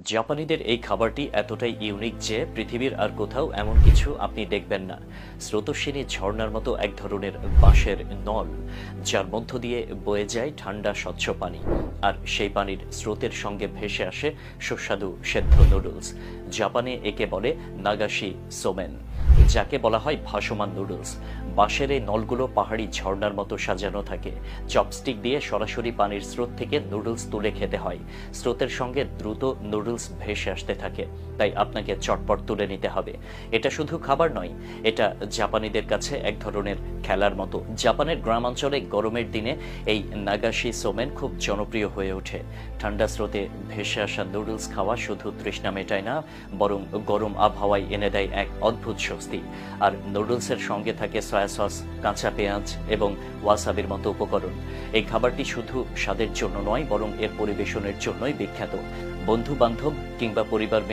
জাপানিদের এই খাবারটি এতটাই ইউনিক যে পৃথিবীর আর কোথাও এমন কিছু আপনি দেখবেন না। স্রোতস্বিনী ঝর্ণার মতো এক ধরনের বাঁশের নল, যার মধ্য দিয়ে বয়ে যায় ঠান্ডা স্বচ্ছ পানি, আর সেই পানির স্রোতের সঙ্গে ভেসে আসে সুস্বাদু সেদ্ধ নুডলস। জাপানে একে বলে নাগাশি সোমেন, যাকে বলা হয় ভাসমান নুডলস। বাঁশের এই নলগুলো পাহাড়ি ঝর্ণার মতো সাজানো থাকে। চপস্টিক দিয়ে সরাসরি পানির স্রোত থেকে নুডলস তুলে খেতে হয়। স্রোতের সঙ্গে দ্রুত নুডলস ভেসে আসতে থাকে, তাই আপনাকে চটপট তুলে নিতে হবে। এটা শুধু খাবার নয়, এটা জাপানিদের কাছে এক ধরনের খেলার মতো। জাপানের গ্রামাঞ্চলে গরমের দিনে এই নাগাশি সোমেন খুব জনপ্রিয় হয়ে ওঠে। ঠান্ডা স্রোতে ভেসে আসা নুডলস খাওয়া শুধু তৃষ্ণা মেটায় না, বরং গরম আবহাওয়ায় এনে দেয় এক অদ্ভুত স্বস্তি। আর নুডলসের সঙ্গে থাকে সয়া সস, কাঁচা পেঁয়াজ এবং ওয়াসাবির মতো উপকরণ। এই খাবারটি শুধু স্বাদের জন্য নয়, বরং এর পরিবেশনের জন্যই বিখ্যাত। বন্ধু বান্ধব কিংবা পরিবার মিলে